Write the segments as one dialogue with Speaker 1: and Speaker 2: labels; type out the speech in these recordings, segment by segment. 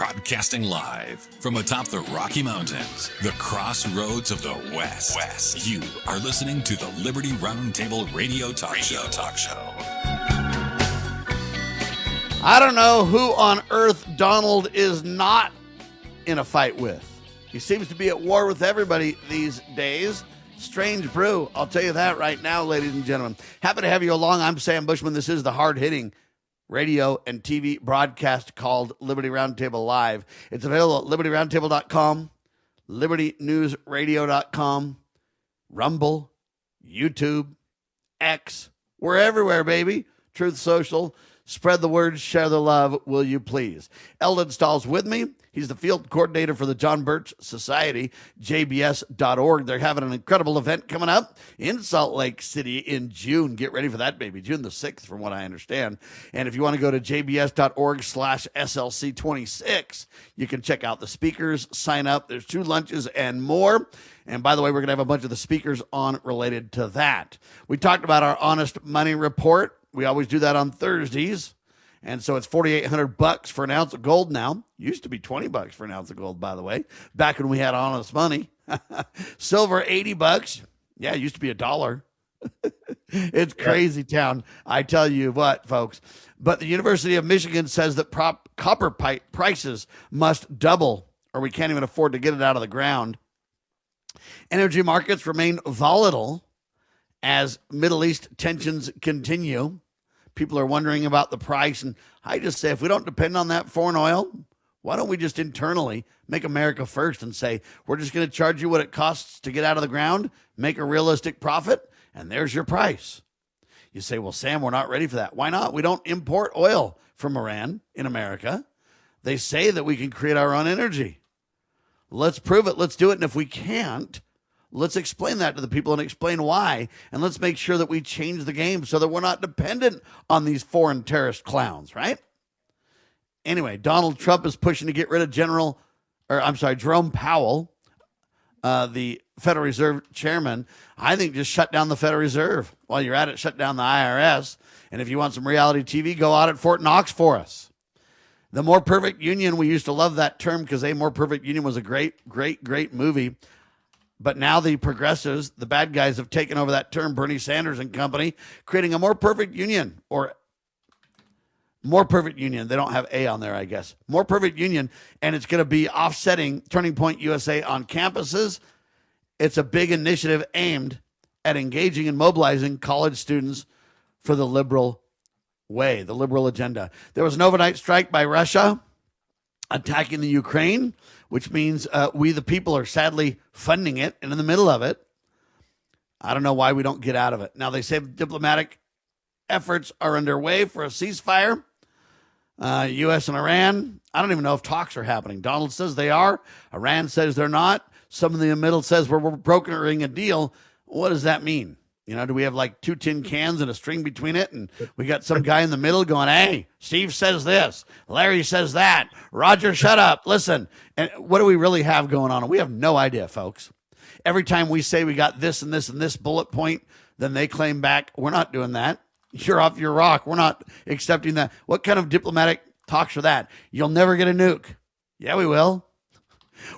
Speaker 1: Broadcasting live from atop the Rocky Mountains, the crossroads of the West. You are listening to the Liberty RoundTable Radio Talk Show.
Speaker 2: I don't know who on earth Donald is not in a fight with. He seems to be at war with everybody these days. Strange brew. I'll tell you that right now, ladies and gentlemen. Happy to have you along. I'm Sam Bushman. This is the hard-hitting radio and TV broadcast called Liberty Roundtable Live. It's available at libertyroundtable.com, libertynewsradio.com, Rumble, YouTube, X. We're everywhere, baby. Truth Social. Spread the word, share the love, will you please? Eldon Stahl's with me. He's the field coordinator for the John Birch Society, jbs.org. They're having an incredible event coming up in Salt Lake City in June. Get ready for that, baby. June the 6th, from what I understand. And if you want to go to jbs.org/SLC26, you can check out the speakers, sign up. There's 2 lunches and more. And by the way, we're going to have a bunch of the speakers on related to that. We talked about our Honest Money Report. We always do that on Thursdays. And so it's $4,800 for an ounce of gold now. Used to be $20 for an ounce of gold, by the way, back when we had honest money. Silver, $80. Yeah, it used to be $1. It's crazy town. I tell you what, folks. But the University of Michigan says that copper prices must double, or we can't even afford to get it out of the ground. Energy markets remain volatile as Middle East tensions continue. People are wondering about the price, and I just say, if we don't depend on that foreign oil, why don't we just internally make America first and say, we're just going to charge you what it costs to get out of the ground, make a realistic profit, and there's your price. You say, well, Sam, we're not ready for that. Why not? We don't import oil from Iran in America. They say that we can create our own energy. Let's prove it. Let's do it. And if we can't, let's explain that to the people and explain why. And let's make sure that we change the game so that we're not dependent on these foreign terrorist clowns, right? Anyway, Donald Trump is pushing to get rid of Jerome Powell, the Federal Reserve chairman. I think just shut down the Federal Reserve. While you're at it, shut down the IRS. And if you want some reality TV, go out at Fort Knox for us. The More Perfect Union, we used to love that term because A More Perfect Union was a great movie. But now the progressives, the bad guys, have taken over that term, Bernie Sanders and company, creating a more perfect union, or more perfect union. They don't have A on there, I guess. More perfect union, and it's going to be offsetting Turning Point USA on campuses. It's a big initiative aimed at engaging and mobilizing college students for the liberal way, the liberal agenda. There was an overnight strike by Russia attacking the Ukraine, which means we, the people, are sadly funding it and in the middle of it. I don't know why we don't get out of it. Now, they say diplomatic efforts are underway for a ceasefire. U.S. and Iran, I don't even know if talks are happening. Donald says they are. Iran says they're not. Someone in the middle says we're brokering a deal. What does that mean? You know, do we have like 2 tin cans and a string between it? And we got some guy in the middle going, hey, Steve says this. Larry says that. Roger, shut up. Listen. And what do we really have going on? We have no idea, folks. Every time we say we got this and this and this bullet point, then they claim back, we're not doing that. You're off your rock. We're not accepting that. What kind of diplomatic talks are that? You'll never get a nuke. Yeah, we will.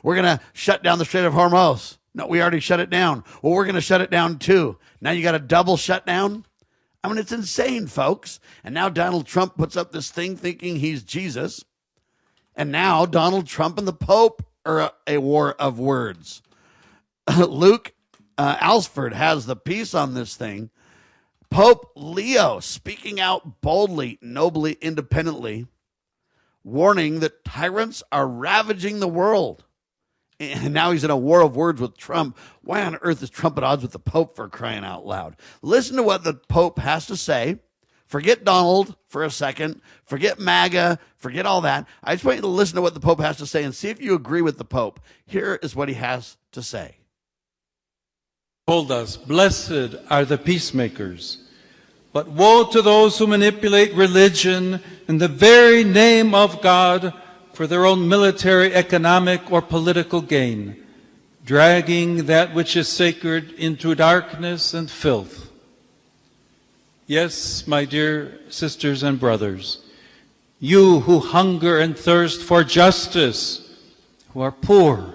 Speaker 2: We're going to shut down the Strait of Hormuz. No, we already shut it down. Well, we're going to shut it down too. Now you got a double shutdown? I mean, it's insane, folks. And now Donald Trump puts up this thing thinking he's Jesus. And now Donald Trump and the Pope are a war of words. Luke Alsford has the piece on this thing. Pope Leo speaking out boldly, nobly, independently, warning that tyrants are ravaging the world. And now he's in a war of words with Trump. Why on earth is Trump at odds with the Pope, for crying out loud? Listen to what the Pope has to say. Forget Donald for a second. Forget MAGA. Forget all that. I just want you to listen to what the Pope has to say and see if you agree with the Pope. Here is what he has to say.
Speaker 3: Told us, blessed are the peacemakers. But woe to those who manipulate religion in the very name of God for their own military, economic, or political gain, dragging that which is sacred into darkness and filth. Yes, my dear sisters and brothers, You who hunger and thirst for justice, who are poor,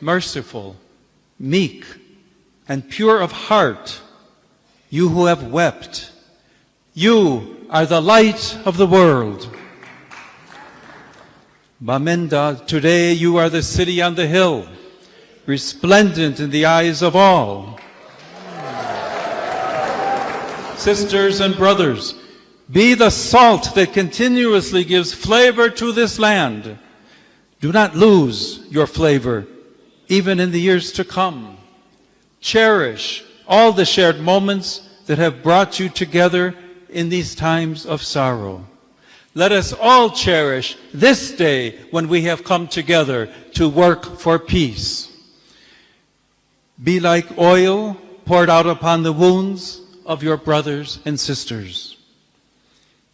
Speaker 3: merciful, meek, and pure of heart, you who have wept, you are the light of the world. Bamenda, today you are the city on the hill, resplendent in the eyes of all. Sisters and brothers, be the salt that continuously gives flavor to this land. Do not lose your flavor, even in the years to come. Cherish all the shared moments that have brought you together in these times of sorrow. Let us all cherish this day when we have come together to work for peace. Be like oil poured out upon the wounds of your brothers and sisters.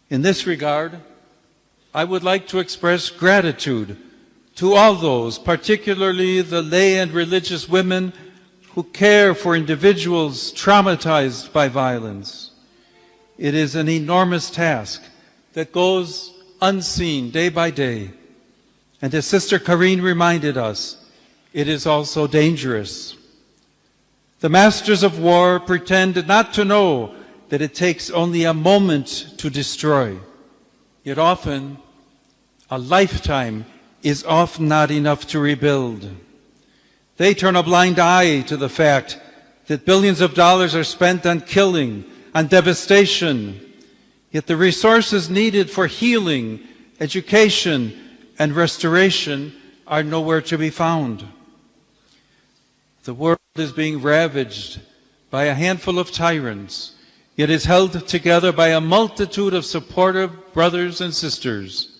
Speaker 3: In this regard, I would like to express gratitude to all those, particularly the lay and religious women who care for individuals traumatized by violence. It is an enormous task that goes unseen day by day. And as Sister Karine reminded us, it is also dangerous. The masters of war pretend not to know that it takes only a moment to destroy. Yet often, a lifetime is often not enough to rebuild. They turn a blind eye to the fact that billions of dollars are spent on killing, on devastation, yet the resources needed for healing, education, and restoration are nowhere to be found. The world is being ravaged by a handful of tyrants, yet is held together by a multitude of supportive brothers and sisters.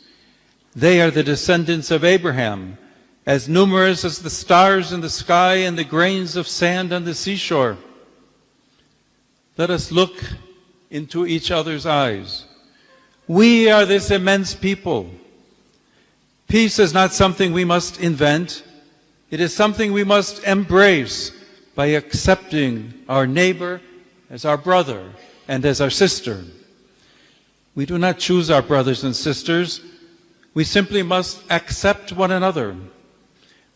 Speaker 3: They are the descendants of Abraham, as numerous as the stars in the sky and the grains of sand on the seashore. Let us look into each other's eyes. We are this immense people. Peace is not something we must invent. It is something we must embrace by accepting our neighbor as our brother and as our sister. We do not choose our brothers and sisters. We simply must accept one another.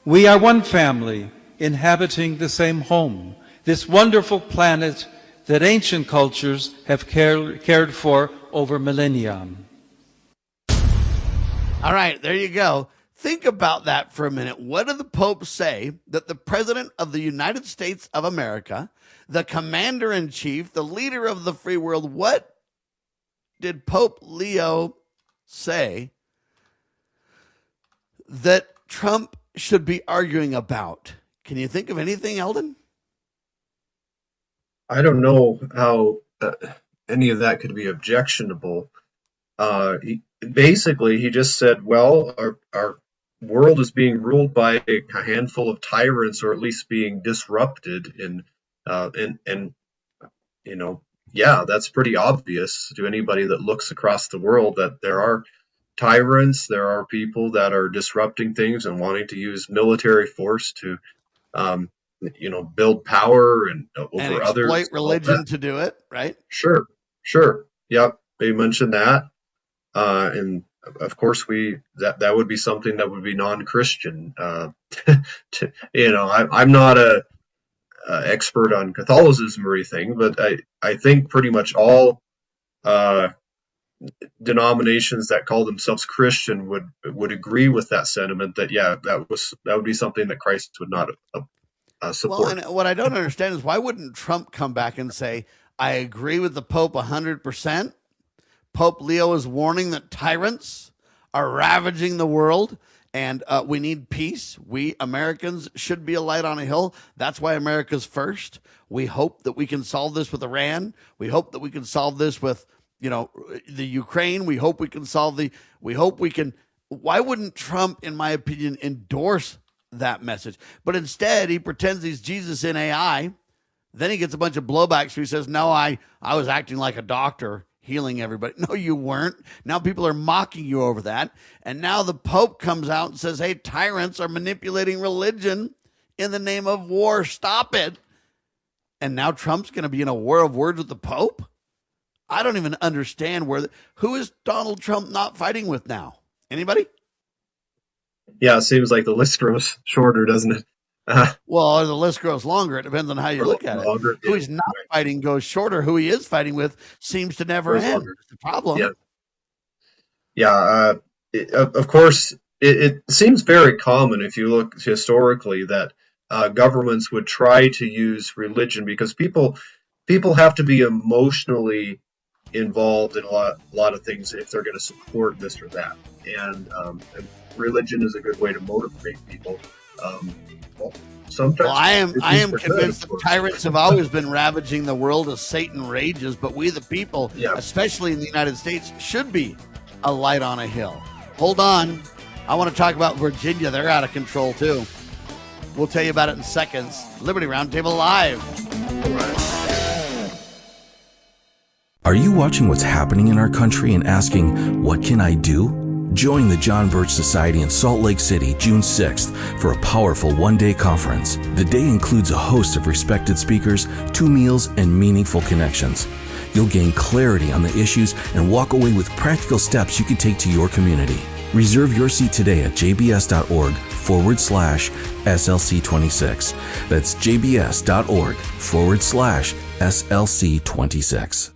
Speaker 3: We are one family inhabiting the same home, this wonderful planet that ancient cultures have cared for over millennia.
Speaker 2: All right, there you go. Think about that for a minute. What did the Pope say that the President of the United States of America, the Commander-in-Chief, the leader of the free world, what did Pope Leo say that Trump should be arguing about? Can you think of anything, Eldon?
Speaker 4: I don't know how any of that could be objectionable. He just said, well, our world is being ruled by a handful of tyrants, or at least being disrupted. And you know, yeah, that's pretty obvious to anybody that looks across the world that there are tyrants, there are people that are disrupting things and wanting to use military force to build power and over others.
Speaker 2: And exploit religion to do it, right?
Speaker 4: Sure. Yep, they mentioned that. And of course, that would be something that would be non-Christian. I'm not a expert on Catholicism or anything, but I think pretty much all denominations that call themselves Christian would agree with that sentiment. That that would be something that Christ would not support.
Speaker 2: Well, and what I don't understand is why wouldn't Trump come back and say, "I agree with the Pope 100%." Pope Leo is warning that tyrants are ravaging the world, and we need peace. We Americans should be a light on a hill. That's why America's first. We hope that we can solve this with Iran. We hope that we can solve this with, the Ukraine. We hope we can Why wouldn't Trump, in my opinion, endorse that message? But instead, he pretends he's Jesus in AI. Then he gets a bunch of blowbacks where he says, no, I was acting like a doctor, healing everybody. No, you weren't. Now people are mocking you over that. And now the Pope comes out and says, hey, tyrants are manipulating religion in the name of war. Stop it. And now Trump's going to be in a war of words with the Pope? I don't even understand who is Donald Trump not fighting with now? Anybody?
Speaker 4: Yeah, it seems like the list grows shorter, doesn't it?
Speaker 2: Well, the list grows longer. It depends on how you look at it.
Speaker 4: Longer,
Speaker 2: Who
Speaker 4: yeah,
Speaker 2: he's not
Speaker 4: right.
Speaker 2: fighting goes shorter. Who he is fighting with seems to never
Speaker 4: Grows
Speaker 2: end.
Speaker 4: longer.
Speaker 2: It's the problem.
Speaker 4: Yeah. Yeah, of course, it seems very common if you look historically that governments would try to use religion because people have to be emotionally involved in a lot of things if they're going to support this or that, and religion is a good way to motivate people. Well, sometimes
Speaker 2: Well, I am
Speaker 4: it's used for good,
Speaker 2: convinced
Speaker 4: of
Speaker 2: that
Speaker 4: course.
Speaker 2: tyrants have always been ravaging the world as Satan rages, but we the people,
Speaker 4: Yeah.
Speaker 2: especially in the United States, should be a light on a hill. Hold on. I want to talk about Virginia. They're out of control too. We'll tell you about it in seconds. Liberty Roundtable Live.
Speaker 5: Are you watching what's happening in our country and asking, what can I do? Join the John Birch Society in Salt Lake City, June 6th, for a powerful one-day conference. The day includes a host of respected speakers, 2 meals, and meaningful connections. You'll gain clarity on the issues and walk away with practical steps you can take to your community. Reserve your seat today at jbs.org/SLC26. That's jbs.org/SLC26.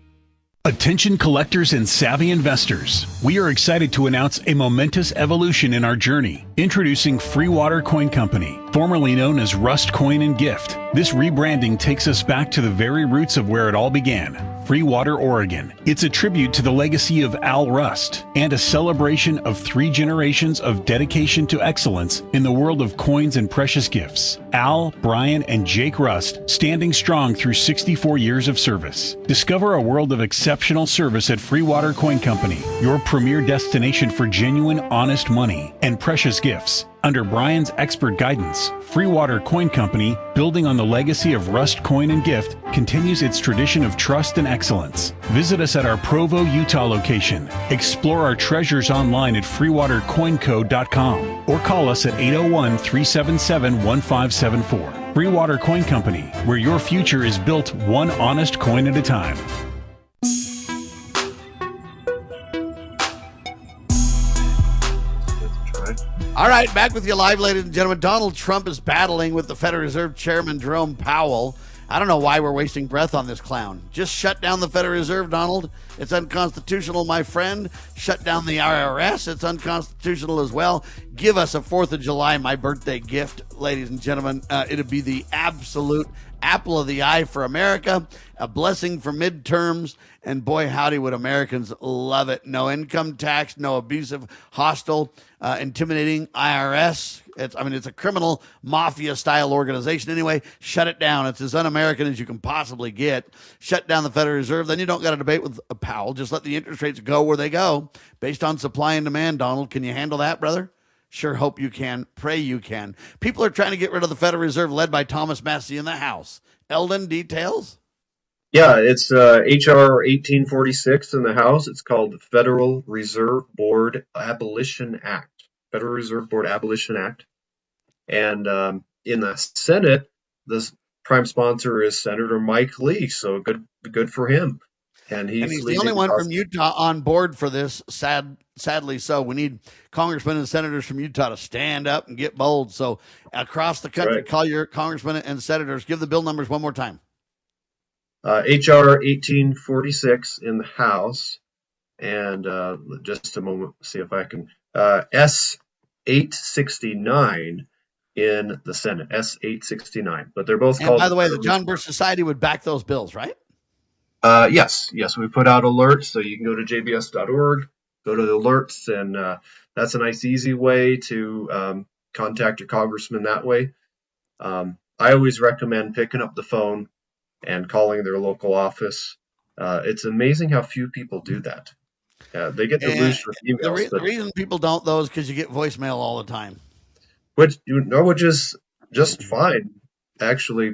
Speaker 6: Attention collectors and savvy investors. We are excited to announce a momentous evolution in our journey. Introducing Free Water Coin Company, formerly known as Rust Coin and Gift. This rebranding takes us back to the very roots of where it all began. Free Water, Oregon. It's a tribute to the legacy of Al Rust and a celebration of 3 generations of dedication to excellence in the world of coins and precious gifts. Al, Brian, and Jake Rust standing strong through 64 years of service. Discover a world of exceptional service at Free Water Coin Company, your premier destination for genuine, honest money and precious gifts. Under Brian's expert guidance, Free Water Coin Company, building on the legacy of Rust Coin and Gift, continues its tradition of trust and excellence. Visit us at our Provo, Utah location. Explore our treasures online at freewatercoinco.com or call us at 801-377-1574. Free Water Coin Company, where your future is built one honest coin at a time.
Speaker 2: All right, back with you live, ladies and gentlemen. Donald Trump is battling with the Federal Reserve Chairman Jerome Powell. I don't know why we're wasting breath on this clown. Just shut down the Federal Reserve, Donald. It's unconstitutional, my friend. Shut down the IRS. It's unconstitutional as well. Give us a 4th of July, my birthday gift, ladies and gentlemen. It'd be the absolute apple of the eye for America, a blessing for midterms, and boy, howdy, would Americans love it. No income tax, no abusive, hostile, intimidating IRS. It's a criminal mafia-style organization. Anyway, shut it down. It's as un-American as you can possibly get. Shut down the Federal Reserve. Then you don't got to debate with Powell. Just let the interest rates go where they go based on supply and demand, Donald. Can you handle that, brother? Sure hope you can. Pray you can. People are trying to get rid of the Federal Reserve led by Thomas Massie in the House. Eldon, details?
Speaker 4: Yeah, it's HR 1846 in the House. It's called the Federal Reserve Board Abolition Act. Federal Reserve Board Abolition Act. And in the Senate, the prime sponsor is Senator Mike Lee. So good for him. And he's
Speaker 2: the only one from Utah on board for this, sadly so. We need congressmen and senators from Utah to stand up and get bold. So across the country,
Speaker 4: right.
Speaker 2: Call your congressmen and senators. Give the bill numbers one more time.
Speaker 4: HR 1846 in the House. And just a moment, see if I can. S 869 in the Senate. S 869. But they're both
Speaker 2: And
Speaker 4: called.
Speaker 2: by the way, the John Birch Society would back those bills, right?
Speaker 4: Yes. We put out alerts, so you can go to jbs.org, go to the alerts, and that's a nice, easy way to contact your congressman that way. I always recommend picking up the phone and calling their local office. It's amazing how few people do that. They get deluged with emails.
Speaker 2: The reason people don't, though, is because you get voicemail all the time.
Speaker 4: Which is just fine. Actually,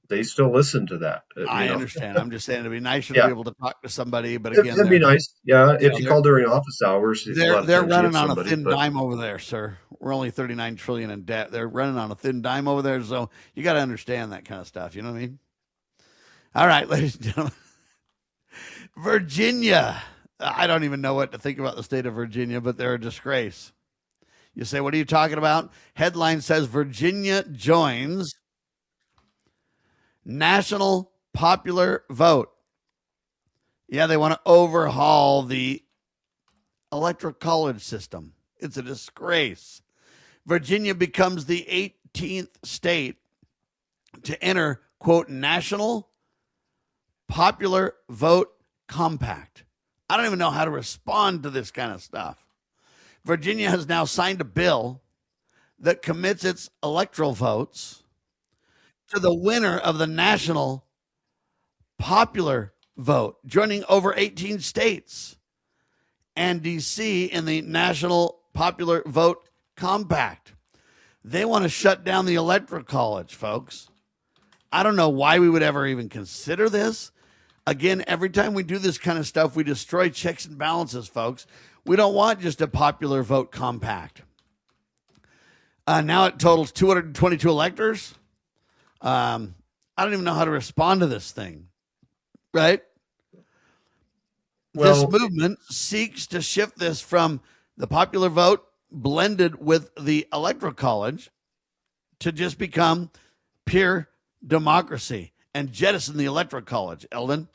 Speaker 4: they still listen to that.
Speaker 2: I understand. I'm just saying it'd be nicer to be able to talk to somebody. But again,
Speaker 4: it'd be nice. Yeah, if you call during office hours,
Speaker 2: they're running on a thin dime over there, sir. We're only $39 trillion in debt. They're running on a thin dime over there, so you got to understand that kind of stuff. You know what I mean? All right, ladies and gentlemen. Virginia. I don't even know what to think about the state of Virginia, but they're a disgrace. You say, what are you talking about? Headline says Virginia joins national popular vote. Yeah, they want to overhaul the electoral college system. It's a disgrace. Virginia becomes the 18th state to enter, quote, national popular vote compact. I don't even know how to respond to this kind of stuff. Virginia has now signed a bill that commits its electoral votes to the winner of the national popular vote, joining over 18 states and D.C. in the national popular vote compact. They want to shut down the electoral college, folks. I don't know why we would ever even consider this. Again, every time we do this kind of stuff, we destroy checks and balances, folks. We don't want just a popular vote compact. Now it totals 222 electors. I don't even know how to respond to this thing, right? Well, this movement seeks to shift this from the popular vote blended with the electoral college to just become pure democracy and jettison the electoral college. Eldon?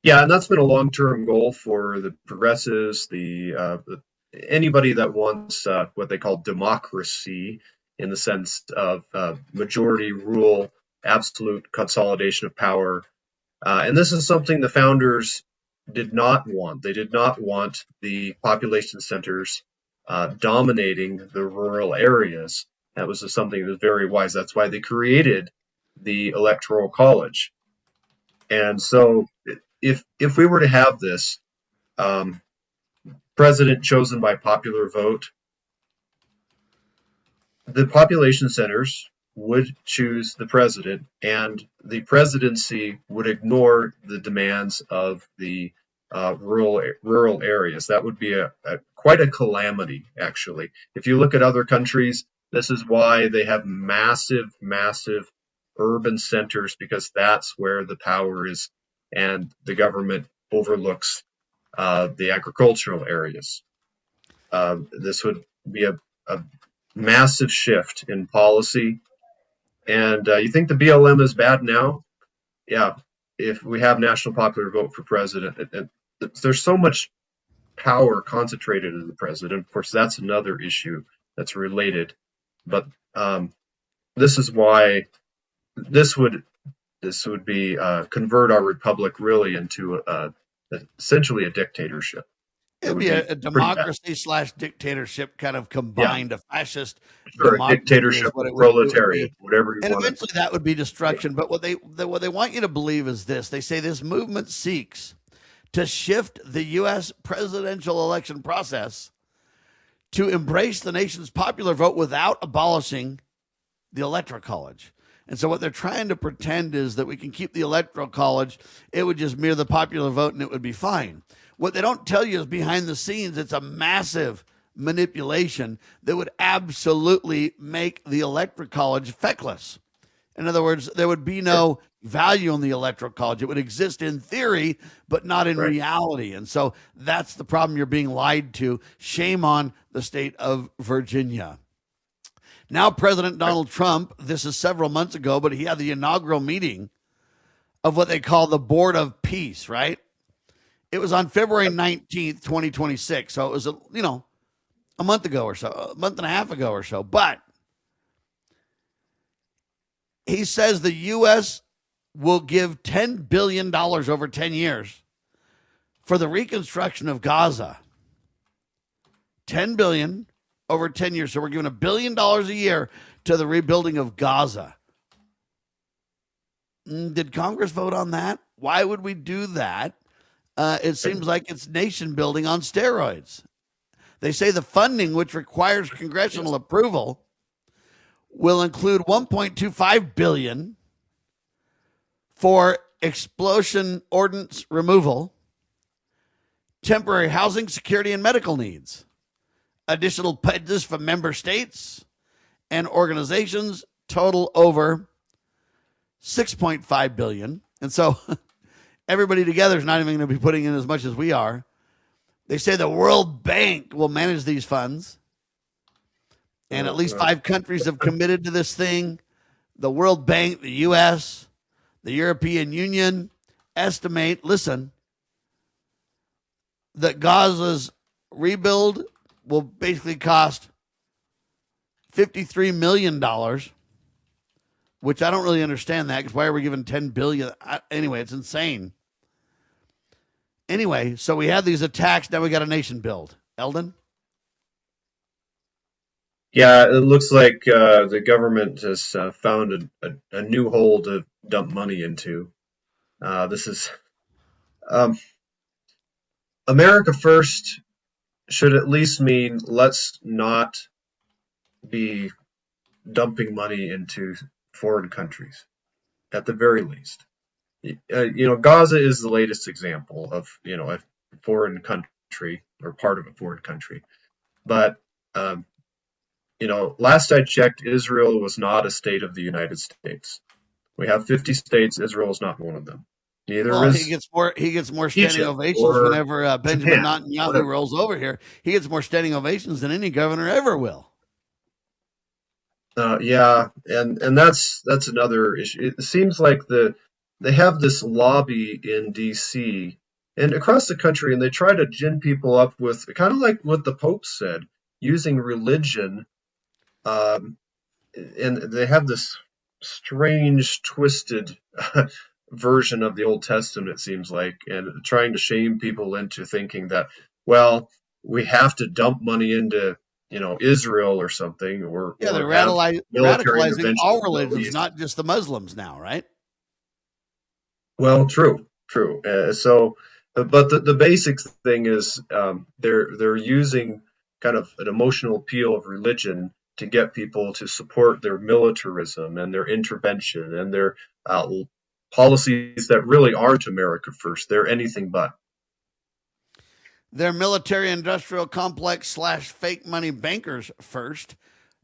Speaker 4: Yeah, and that's been a long-term goal for the progressives, anybody that wants what they call democracy in the sense of majority rule, absolute consolidation of power. And this is something the founders did not want. They did not want the population centers dominating the rural areas. That was something that was very wise. That's why they created the Electoral College. And so if we were to have this president chosen by popular vote, the population centers would choose the president, and the presidency would ignore the demands of the rural areas. That would be quite a calamity, actually. If you look at other countries, this is why they have massive urban centers, because that's where the power is, and the government overlooks the agricultural areas. This would be a massive shift in policy. And you think the BLM is bad now? Yeah, if we have national popular vote for president, there's so much power concentrated in the president. Of course, that's another issue that's related. But this is why this would be convert our republic really into essentially a dictatorship.
Speaker 2: It would be a democracy / dictatorship kind of combined, a fascist
Speaker 4: dictatorship, proletariat, whatever you want.
Speaker 2: And eventually that would be destruction. But what they want you to believe is this. They say this movement seeks to shift the U.S. presidential election process to embrace the nation's popular vote without abolishing the Electoral College. And so what they're trying to pretend is that we can keep the Electoral College, it would just mirror the popular vote and it would be fine. What they don't tell you is behind the scenes, it's a massive manipulation that would absolutely make the Electoral College feckless. In other words, there would be no value in the Electoral College. It would exist in theory, but not in reality. And so that's the problem. You're being lied to. Shame on the state of Virginia. Now, President Donald Trump, this is several months ago, but he had the inaugural meeting of what they call the Board of Peace, right? It was on February 19th, 2026. So it was, a month ago or so, a month and a half ago or so. But he says the U.S. will give $10 billion over 10 years for the reconstruction of Gaza. $10 billion over 10 years. So we're giving $1 billion a year to the rebuilding of Gaza. Did Congress vote on that? Why would we do that? It seems like it's nation building on steroids. They say the funding, which requires congressional approval, will include $1.25 billion for explosion ordnance removal, temporary housing, security, and medical needs. Additional pledges from member states and organizations total over $6.5 billion. And so everybody together is not even going to be putting in as much as we are. They say the World Bank will manage these funds. And at least 5 countries have committed to this thing. The World Bank, the U.S., the European Union estimate, listen, that Gaza's rebuild will basically cost $53 million, which I don't really understand that, because why are we giving $10 billion? Anyway, it's insane. Anyway, so we had these attacks. Now we got a nation build. Eldon?
Speaker 4: Yeah, it looks like the government has found a new hole to dump money into. This is America first should at least mean let's not be dumping money into foreign countries, at the very least. Gaza is the latest example of, a foreign country or part of a foreign country. But, last I checked, Israel was not a state of the United States. We have 50 states. Israel is not one of them. Neither is
Speaker 2: he gets more standing ovations whenever Benjamin Netanyahu rolls over here. He gets more standing ovations than any governor ever will.
Speaker 4: Yeah, and that's another issue. It seems like they have this lobby in D.C. and across the country, and they try to gin people up with kind of like what the Pope said, using religion, and they have this strange, twisted version of the Old Testament, it seems like, and trying to shame people into thinking that, well, we have to dump money into Israel or something, or
Speaker 2: they're radicalizing all religions, not just the Muslims now, right?
Speaker 4: Well, true. But the basic thing is they're using kind of an emotional appeal of religion to get people to support their militarism and their intervention and their policies that really aren't America first. They're anything but.
Speaker 2: They're military-industrial complex / fake money bankers first,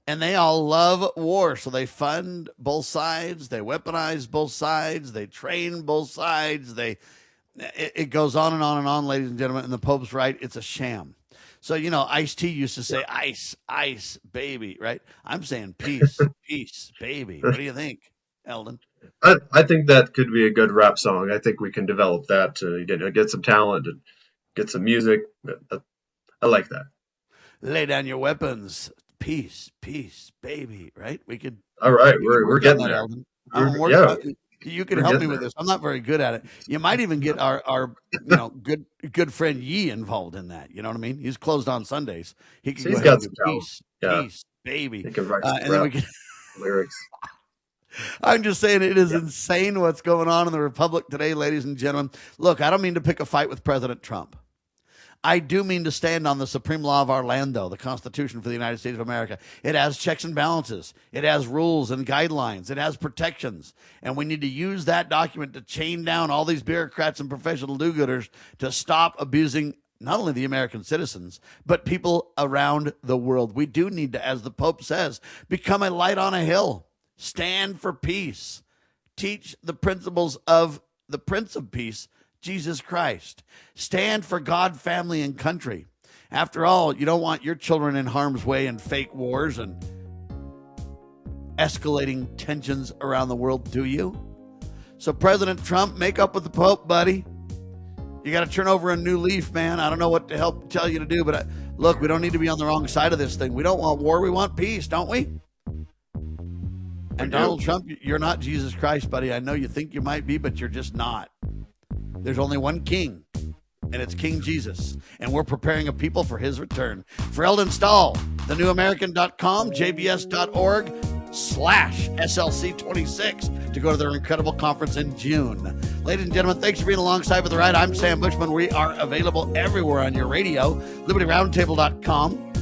Speaker 2: and they all love war. So they fund both sides, they weaponize both sides, they train both sides. It goes on and on and on, ladies and gentlemen. And the Pope's right; it's a sham. So Ice-T used to say, "Ice, ice, baby," right? I'm saying peace, peace, baby. What do you think, Eldon?
Speaker 4: I think that could be a good rap song. I think we can develop that to get some talent and get some music. I like that.
Speaker 2: Lay down your weapons. Peace, peace, baby. Right? We could.
Speaker 4: All right, we're getting there.
Speaker 2: You can help me with this. I'm not very good at it. You might even get our good friend Yee involved in that. You know what I mean? He's closed on Sundays. He can go ahead and do peace, peace, baby.
Speaker 4: He can write
Speaker 2: and then we can
Speaker 4: lyrics.
Speaker 2: I'm just saying it is insane what's going on in the Republic today, ladies and gentlemen. Look, I don't mean to pick a fight with President Trump. I do mean to stand on the supreme law of our land, though, the Constitution for the United States of America. It has checks and balances. It has rules and guidelines. It has protections. And we need to use that document to chain down all these bureaucrats and professional do-gooders to stop abusing not only the American citizens, but people around the world. We do need to, as the Pope says, become a light on a hill. Stand for peace. Teach the principles of the Prince of Peace, Jesus Christ. Stand for God, family, and country. After all, you don't want your children in harm's way in fake wars and escalating tensions around the world, do you? So President Trump, make up with the Pope, buddy. You got to turn over a new leaf, man. I don't know what to help tell you to do, but look, we don't need to be on the wrong side of this thing. We don't want war. We want peace, don't we? And Donald Trump, you're not Jesus Christ, buddy. I know you think you might be, but you're just not. There's only one king, and it's King Jesus. And we're preparing a people for his return. For Eldon Stahl, thenewamerican.com, jbs.org/SLC26 to go to their incredible conference in June. Ladies and gentlemen, thanks for being alongside for the ride. I'm Sam Bushman. We are available everywhere on your radio. LibertyRoundTable.com,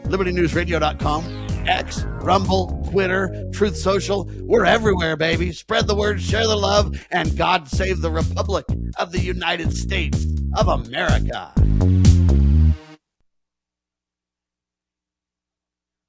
Speaker 2: LibertyNewsRadio.com, X, Rumble, Twitter, Truth Social. We're everywhere, baby. Spread the word, share the love, and God save the Republic of the United States of America.